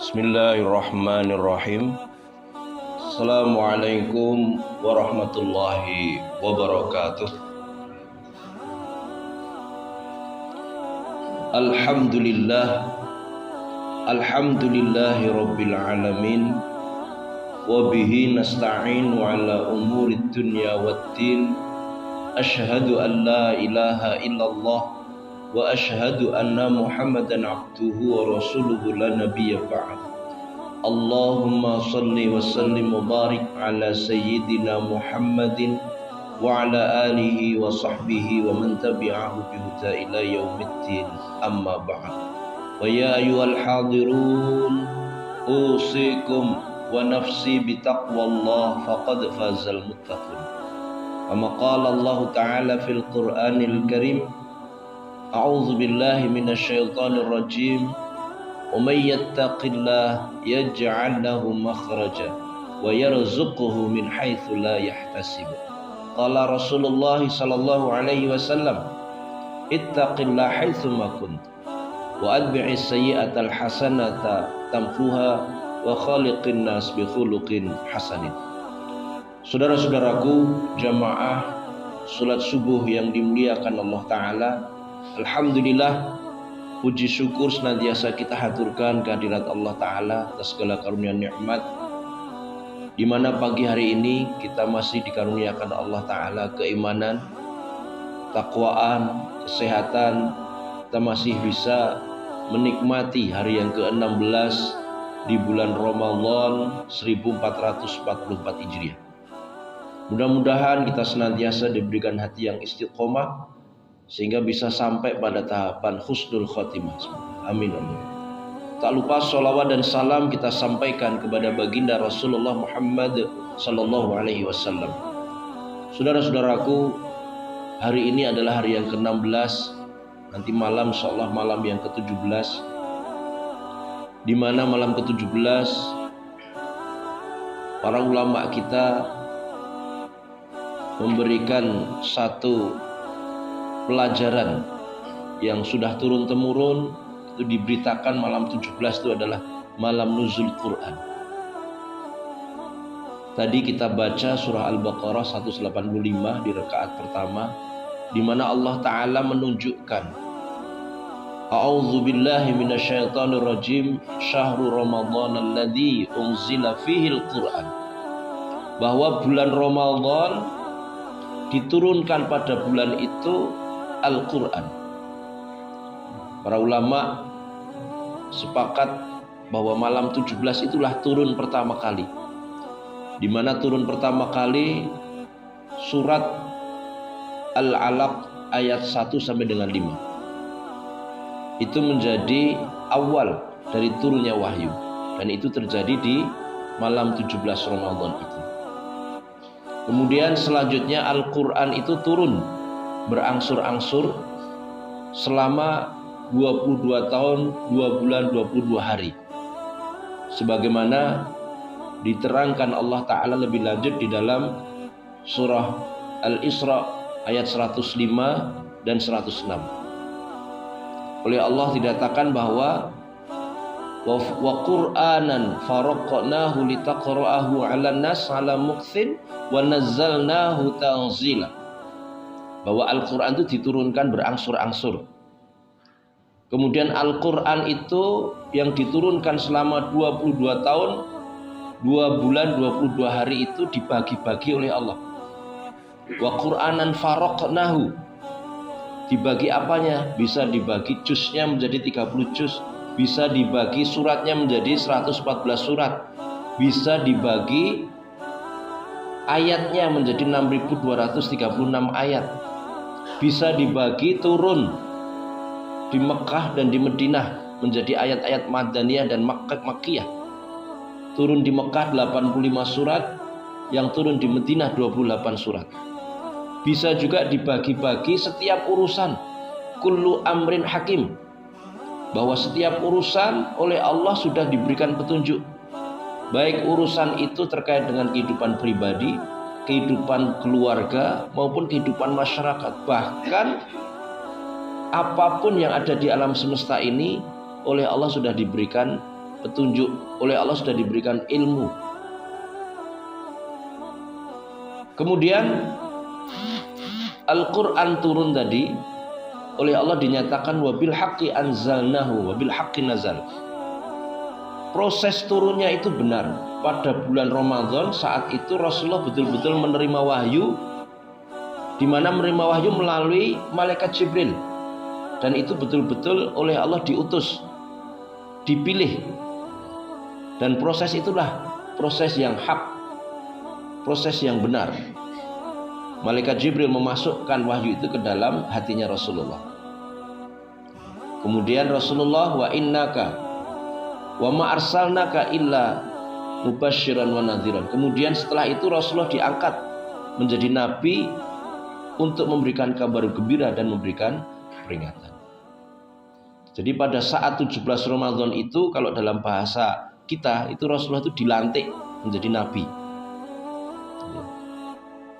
Bismillahirrahmanirrahim. Assalamualaikum warahmatullahi wabarakatuh. Alhamdulillahi rabbil alamin. Wa bihi nasta'inu ala umurid dunya waddin. Ashhadu an la ilaha illallah wa ashhadu anna Muhammadan abduhu wa rasuluhu la nabiyya ba'd. Allahumma salli wa sallim wa barik ala sayyidina Muhammadin wa ala alihi wa sahbihi wa man tabi'ahu bihuda ila yaumiddin, amma ba'd. Wa ya ayyuhal hadirun, usikum wa nafsi bitaqwallah faqad fazal muttaqun. Kama qala Allah ta'ala fil Qur'anil Karim, a'udzu billahi minasyaitonir rajim. Wa may yattaqillah yaj'al lahu makhraja wa yarzuqhu min haitsu la yahtasib. Qala Rasulullah sallallahu alaihi wasallam, ittaqillah haitsu ma kunt wa adbi'is sayyi'atal hasanata tamfuha wa khaliqin nas bi khuluqin hasanin. Saudara-saudaraku jamaah salat subuh yang dimuliakan Allah Ta'ala, alhamdulillah, puji syukur senantiasa kita haturkan kehadirat Allah Ta'ala atas segala karunia nikmat, di mana pagi hari ini kita masih dikaruniakan Allah Ta'ala keimanan, takwaan, kesehatan. Kita masih bisa menikmati hari yang ke-16 di bulan Ramadan 1444 Hijriah. Mudah-mudahan kita senantiasa diberikan hati yang istiqomah sehingga bisa sampai pada tahapan husnul khotimah. Amin, amin. Tak lupa sholawat dan salam kita sampaikan kepada baginda Rasulullah Muhammad sallallahu alaihi wasallam. Saudara-saudaraku, hari ini adalah hari yang ke-16. Nanti malam insyaallah malam yang ke-17, di mana malam ke-17 para ulama kita memberikan satu pelajaran yang sudah turun-temurun. Itu diberitakan malam 17 itu adalah malam nuzul Quran. Tadi kita baca surah Al-Baqarah 185 di rakaat pertama, di mana Allah Ta'ala menunjukkan, a'udzu billahi minasyaitonir rajim, syahrul ramadhan alladzi unzila fihil Quran, bahwa bulan Ramadan diturunkan pada bulan itu Al-Quran. Para ulama sepakat bahwa malam 17 itulah turun pertama kali, di mana turun pertama kali surat Al-Alaq ayat 1 sampai dengan 5. Itu menjadi awal dari turunnya wahyu, dan itu terjadi di malam 17 Ramadan itu. Kemudian selanjutnya Al-Quran itu turun berangsur-angsur selama 22 tahun 2 bulan 22 hari, sebagaimana diterangkan Allah Ta'ala lebih lanjut di dalam surah Al-Isra ayat 105 dan 106. Oleh Allah dikatakan bahwa wa Qur'anan faraqnahu litaqra'ahu 'alan nas 'ala mukthin wa nazzalnahu tanzila, bahwa Al-Quran itu diturunkan berangsur-angsur. Kemudian Al-Quran itu yang diturunkan selama 22 tahun 2 bulan 22 hari itu dibagi-bagi oleh Allah. Wa Qur'anan faraqnahu, dibagi apanya? Bisa dibagi juznya menjadi 30 juz, bisa dibagi suratnya menjadi 114 surat, bisa dibagi ayatnya menjadi 6.236 ayat, bisa dibagi turun di Mekah dan di Madinah menjadi ayat-ayat Madaniyah dan Makkiyah. Turun di Mekah 85 surat, yang turun di Madinah 28 surat. Bisa juga dibagi-bagi setiap urusan, kullu amrin hakim, bahwa setiap urusan oleh Allah sudah diberikan petunjuk, baik urusan itu terkait dengan kehidupan pribadi, kehidupan keluarga, maupun kehidupan masyarakat. Bahkan apapun yang ada di alam semesta ini oleh Allah sudah diberikan petunjuk, oleh Allah sudah diberikan ilmu. Kemudian Al-Quran turun tadi, oleh Allah dinyatakan wabil haqqi anzalnahu wabil haqqi nazal. Proses turunnya itu benar. Pada bulan Ramadan saat itu Rasulullah betul-betul menerima wahyu, di mana menerima wahyu melalui malaikat Jibril, dan itu betul-betul oleh Allah diutus, dipilih, dan proses itulah proses yang hak, proses yang benar. Malaikat Jibril memasukkan wahyu itu ke dalam hatinya Rasulullah. Kemudian Rasulullah wa innaka wa ma arsalnaka illa mubasysyiran wa nadhiran. Kemudian setelah itu Rasulullah diangkat menjadi nabi untuk memberikan kabar gembira dan memberikan peringatan. Jadi pada saat 17 Ramadan itu, kalau dalam bahasa kita itu Rasulullah itu dilantik menjadi nabi.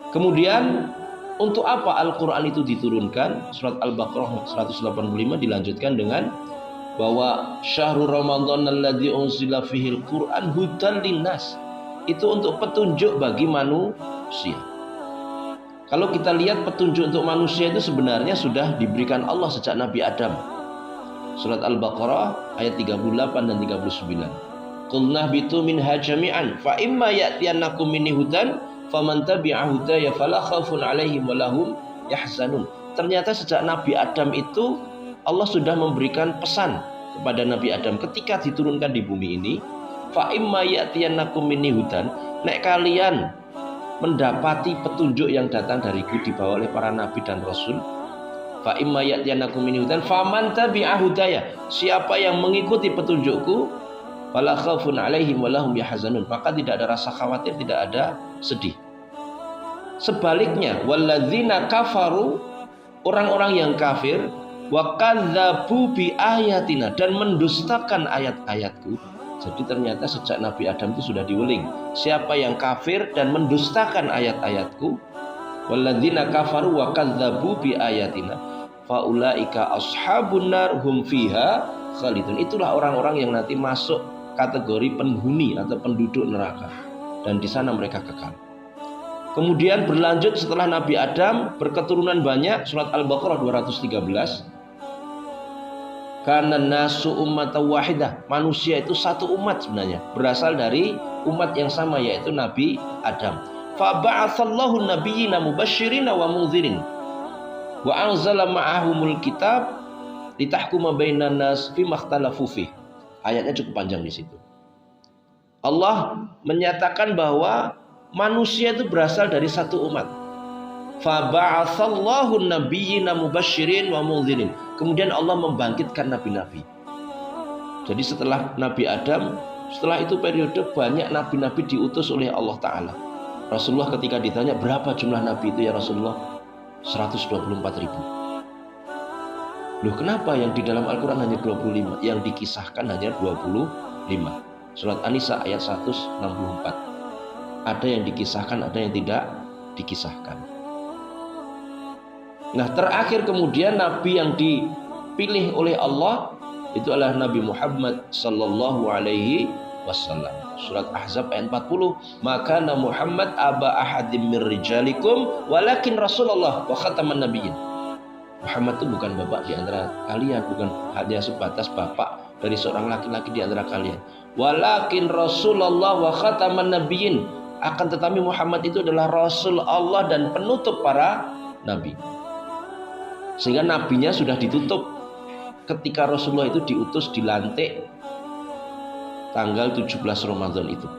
Kemudian untuk apa Al-Quran itu diturunkan? Surat Al-Baqarah 185 dilanjutkan dengan bahwa syahrul Ramadan alladzi unzila fihil Qur'an hudan linnas. Itu untuk petunjuk bagi manusia. Kalau kita lihat petunjuk untuk manusia itu sebenarnya sudah diberikan Allah sejak Nabi Adam. Surat Al-Baqarah ayat 38 dan 39. Qul nahbitu minha jami'an fa imma ya'tiyannakum minni hudan faman tabi'a hudaya fala khaufun 'alaihim wa lahum yahzanun. Ternyata sejak Nabi Adam itu Allah sudah memberikan pesan kepada Nabi Adam ketika diturunkan di bumi ini, fa imma ya'tiyannakum minni hudan, nek kalian mendapati petunjuk yang datang dariku dibawa oleh para nabi dan rasul, fa imma ya'tiyannakum minni hudan faman tabi'a hudaya, siapa yang mengikuti petunjukku, fala khaufun 'alaihim wa lahum yahzanun, maka tidak ada rasa khawatir, tidak ada sedih. Sebaliknya, walladzina kafaru, orang-orang yang kafir, wa kadzdzabu bi ayatina, dan mendustakan ayat-ayatku. Jadi ternyata sejak Nabi Adam itu sudah diweling, siapa yang kafir dan mendustakan ayat-ayatku, walladzina kafaru wa kadzdzabu bi ayatina faulaika ashabun nar hum fiha khalidun. Itulah orang-orang yang nanti masuk kategori penghuni atau penduduk neraka, dan di sana mereka kekal. Kemudian berlanjut setelah Nabi Adam berketurunan banyak, surat Al-Baqarah 213. Karena nasu ummatan wahidah, manusia itu satu umat sebenarnya, berasal dari umat yang sama, yaitu Nabi Adam. Fa ba'atsallahu nabiyyina mubasysyirina wa mundzirin wa anzala ma'ahumul kitab litahkuma bainan nas fi makhtalafu fi. Ayatnya cukup panjang di situ. Allah menyatakan bahwa manusia itu berasal dari satu umat. Fa ba'atsallahu nabiyyina mubasysyirin wa mundzirin. Kemudian Allah membangkitkan nabi-nabi. Jadi setelah Nabi Adam, setelah itu periode banyak nabi-nabi diutus oleh Allah Ta'ala. Rasulullah ketika ditanya berapa jumlah nabi itu ya Rasulullah, 124.000. Loh kenapa yang di dalam Al-Quran hanya 25, yang dikisahkan hanya 25? Surat An-Nisa ayat 164. Ada yang dikisahkan, ada yang tidak dikisahkan. Nah, terakhir kemudian Nabi yang dipilih oleh Allah itu adalah Nabi Muhammad sallallahu alaihi wasallam. Surat Ahzab ayat 40. Maka Muhammad aba ahadim mir rijalikum walakin Rasulullah wa khataman nabiyyin. Muhammad itu bukan bapak di antara kalian, bukan hanya sebatas bapak dari seorang laki-laki di antara kalian. Walakin Rasulullah wa khataman nabiyyin. Akan tetapi Muhammad itu adalah Rasul Allah dan penutup para nabi. Sehingga nabinya sudah ditutup ketika Rasulullah itu diutus, dilantik tanggal 17 Ramadan itu.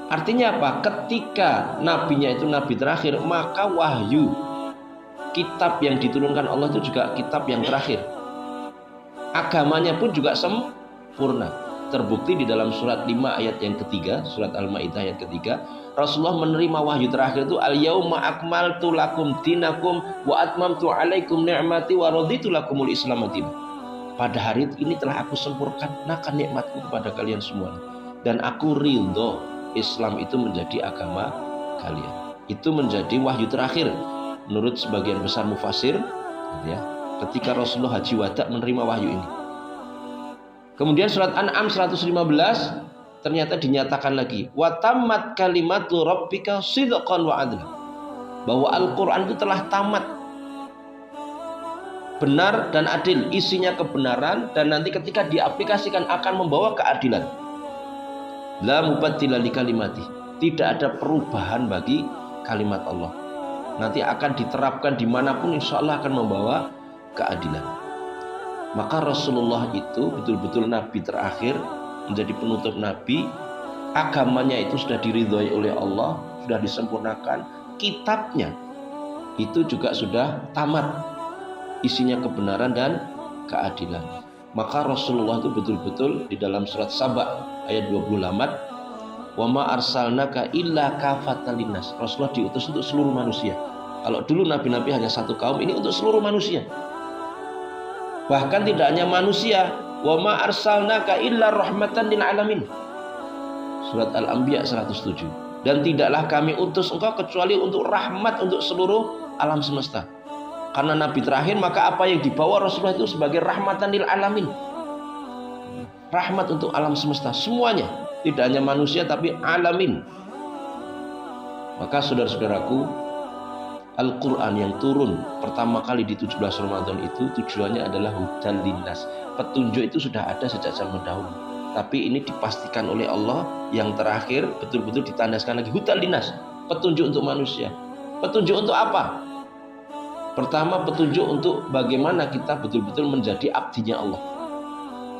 Artinya apa? Ketika nabinya itu nabi terakhir, maka wahyu, kitab yang diturunkan Allah itu juga kitab yang terakhir. Agamanya pun juga sempurna. Terbukti di dalam surat 5 ayat yang ketiga, surat Al-Maidah ayat ketiga, Rasulullah menerima wahyu terakhir itu al-yauma akmaltu lakum dinakum wa atmamtu alaikum ni'mati wa raditu lakumul Islam madina. Pada hari ini telah aku sempurnakan nikmatku kepada kalian semua, dan aku ridho Islam itu menjadi agama kalian. Itu menjadi wahyu terakhir menurut sebagian besar mufassir, ya, ketika Rasulullah haji wada menerima wahyu ini. Kemudian surat An'am 115 ternyata dinyatakan lagi, wa tammat kalimatu rabbika sidqan wa adla, bahwa Al-Quran itu telah tamat, benar dan adil, isinya kebenaran, dan nanti ketika diaplikasikan akan membawa keadilan. La mubaddila li kalimati, tidak ada perubahan bagi kalimat Allah. Nanti akan diterapkan dimanapun, insya Allah akan membawa keadilan. Maka Rasulullah itu betul-betul Nabi terakhir, menjadi penutup Nabi. Agamanya itu sudah diridhoi oleh Allah, sudah disempurnakan. Kitabnya itu juga sudah tamat, isinya kebenaran dan keadilan. Maka Rasulullah itu betul-betul di dalam surat Saba ayat 28, wa ma arsalnaka illa kafatan linnas, Rasulullah diutus untuk seluruh manusia. Kalau dulu nabi-nabi hanya satu kaum, ini untuk seluruh manusia. Bahkan tidak hanya manusia, wa ma arsalnaka illa rahmatan lil alamin, surat Al-Anbiya 107. Dan tidaklah kami utus engkau kecuali untuk rahmat untuk seluruh alam semesta. Karena nabi terakhir, maka apa yang dibawa Rasulullah itu sebagai rahmatan lil alamin, rahmat untuk alam semesta semuanya, tidak hanya manusia tapi alamin. Maka saudara-saudaraku, Al-Quran yang turun pertama kali di 17 Ramadan itu tujuannya adalah hudan linnas. Petunjuk itu sudah ada sejak zaman dahulu, tapi ini dipastikan oleh Allah yang terakhir betul-betul ditandaskan lagi, hudan linnas, petunjuk untuk manusia. Petunjuk untuk apa? Pertama, petunjuk untuk bagaimana kita betul-betul menjadi abdinya Allah.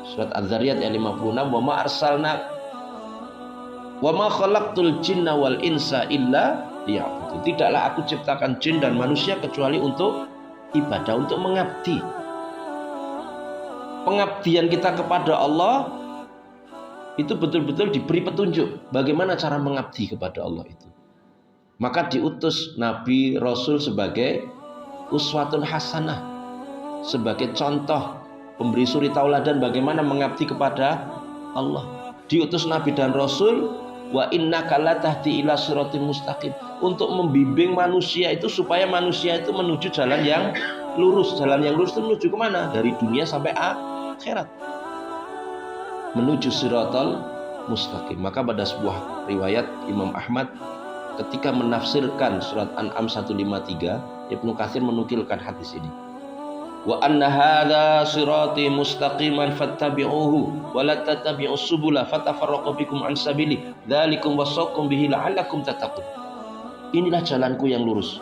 Surat Az-Zariyat ayat 56, wa ma arsalna wa ma khalaqtul jinna wal insa illa liya'budun. Tidaklah aku ciptakan jin dan manusia kecuali untuk ibadah, untuk mengabdi. Pengabdian kita kepada Allah itu betul-betul diberi petunjuk bagaimana cara mengabdi kepada Allah itu. Maka diutus Nabi Rasul sebagai uswatun hasanah, sebagai contoh, pemberi suri tauladan bagaimana mengabdi kepada Allah. Diutus Nabi dan Rasul, wa innaka latahdi ila siratin mustaqim, untuk membimbing manusia itu supaya manusia itu menuju jalan yang lurus. Jalan yang lurus itu menuju kemana? Dari dunia sampai akhirat, menuju siratal mustaqim. Maka pada sebuah riwayat Imam Ahmad ketika menafsirkan surat An'am 153, Ibnu Katsir menukilkan hadis ini, wa anna hadza sirati mustaqiman fattabi'uhu wa la tattabi'us subula fatafarraqu bikum an sabili dzalikum wasaqum bihi la'allakum tattaqun. Inilah jalanku yang lurus.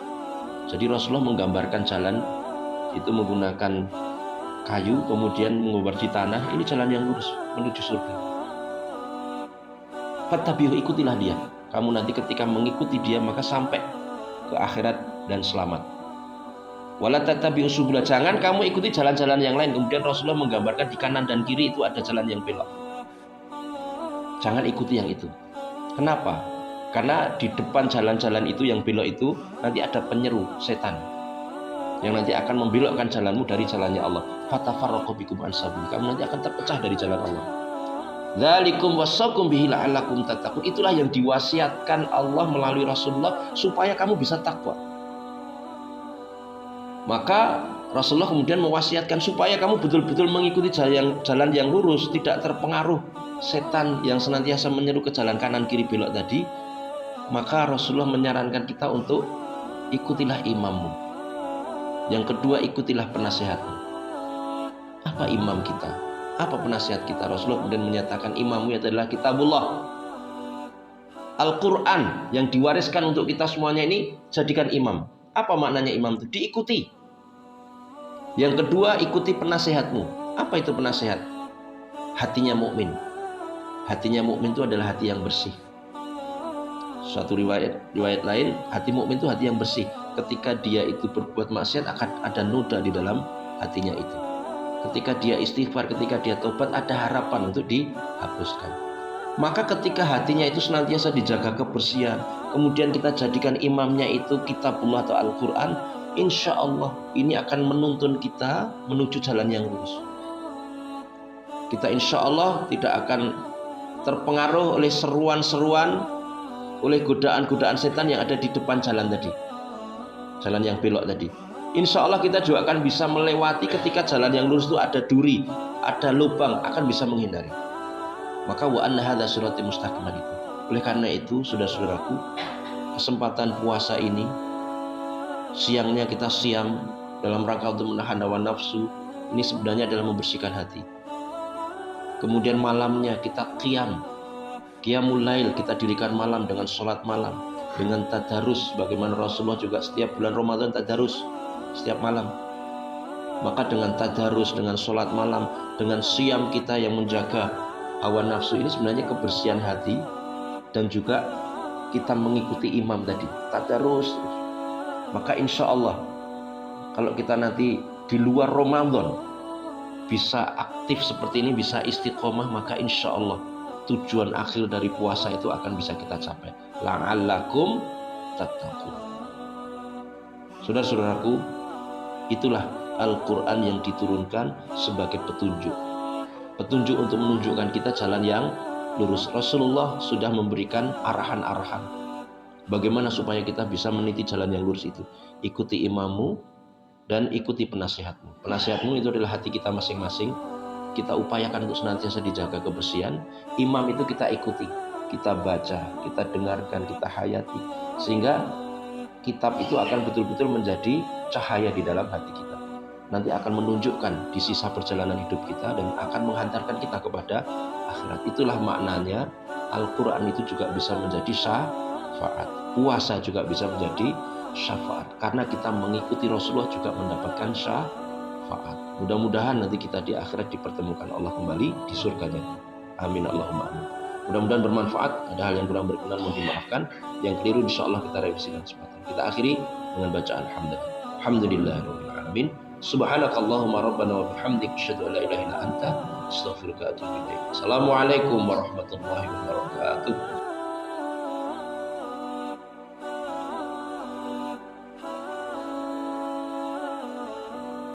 Jadi Rasulullah menggambarkan jalan itu menggunakan kayu, kemudian mengubur di tanah. Ini jalan yang lurus menuju surga. Fattabi'uhu, ikutilah dia. Kamu nanti ketika mengikuti dia maka sampai ke akhirat dan selamat. Wala tattabi'us subula, jangan kamu ikuti jalan-jalan yang lain. Kemudian Rasulullah menggambarkan di kanan dan kiri itu ada jalan yang belok. Jangan ikuti yang itu. Kenapa? Karena di depan jalan-jalan itu yang belok itu nanti ada penyeru setan yang nanti akan membelokkan jalanmu dari jalannya Allah. Fatafarraqu bikum an sabili, kamu nanti akan terpecah dari jalan Allah. Dzalikum wasaqum bihi la'allakum tattaqun, itulah yang diwasiatkan Allah melalui Rasulullah supaya kamu bisa takwa. Maka Rasulullah kemudian mewasiatkan supaya kamu betul-betul mengikuti jalan yang lurus, tidak terpengaruh setan yang senantiasa menyeru ke jalan kanan kiri belok tadi. Maka Rasulullah menyarankan kita untuk ikutilah imammu. Yang kedua, ikutilah penasehatmu. Apa imam kita? Apa penasihat kita? Rasulullah kemudian menyatakan imammu adalah kitabullah, Al-Quran yang diwariskan untuk kita semuanya ini, jadikan imam. Apa maknanya imam itu? Diikuti. Yang kedua, ikuti penasehatmu. Apa itu penasehat? Hatinya mukmin. Hatinya mukmin itu adalah hati yang bersih. Suatu riwayat lain, hati mukmin itu hati yang bersih. Ketika dia itu berbuat maksiat akan ada noda di dalam hatinya itu. Ketika dia istighfar, ketika dia tobat, ada harapan untuk dihapuskan. Maka ketika hatinya itu senantiasa dijaga kebersihan, kemudian kita jadikan imamnya itu kitabullah atau Al-Quran, insya Allah ini akan menuntun kita menuju jalan yang lurus. Kita insya Allah tidak akan terpengaruh oleh seruan-seruan, oleh godaan-godaan setan yang ada di depan jalan tadi, jalan yang belok tadi. insya Allah kita juga akan bisa melewati ketika jalan yang lurus itu ada duri, ada lubang, akan bisa menghindari. Maka wa anna hadza sirati mustaqiman itu. Oleh karena itu, saudara-saudaraku, kesempatan puasa ini, siangnya kita siam dalam rangka untuk menahan hawa nafsu, ini sebenarnya adalah membersihkan hati. Kemudian malamnya kita qiyamul lail, kita dirikan malam dengan sholat malam, dengan tadarus, bagaimana Rasulullah juga setiap bulan Ramadan tadarus setiap malam. Maka dengan tadarus, dengan sholat malam, dengan siam kita yang menjaga hawa nafsu, ini sebenarnya kebersihan hati. Dan juga kita mengikuti imam tadi, tadarus. Maka insya Allah kalau kita nanti di luar Ramadan bisa aktif seperti ini, bisa istiqomah, maka insya Allah tujuan akhir dari puasa itu akan bisa kita capai. La'allakum tattaqun. Saudara-saudaraku, itulah Al-Quran yang diturunkan sebagai petunjuk untuk menunjukkan kita jalan yang lurus. Rasulullah sudah memberikan arahan-arahan bagaimana supaya kita bisa meniti jalan yang lurus itu. Ikuti imammu dan ikuti penasihatmu. Penasihatmu itu adalah hati kita masing-masing. Kita upayakan untuk senantiasa dijaga kebersihan. Imam itu kita ikuti, kita baca, kita dengarkan, kita hayati, sehingga kitab itu akan betul-betul menjadi cahaya di dalam hati kita. Nanti akan menunjukkan di sisa perjalanan hidup kita dan akan menghantarkan kita kepada akhirat. Itulah maknanya Al-Quran itu juga bisa menjadi syafaat. Puasa juga bisa menjadi syafaat, karena kita mengikuti Rasulullah juga mendapatkan syafaat. Mudah-mudahan nanti kita di akhirat dipertemukan Allah kembali di surganya. Amin Allahumma amin. Mudah-mudahan bermanfaat. Ada hal yang kurang berkenan mohon dimaafkan. Yang keliru insya Allah kita revisi dan kesempatan. Kita akhiri dengan bacaan Alhamdulillahirabbil alamin. Subhanakallahumma rabbana wa bihamdik asyhadu an la ilaha illa anta astaghfiruka wa atubu ilaik. Assalamualaikum warahmatullahi wabarakatuh.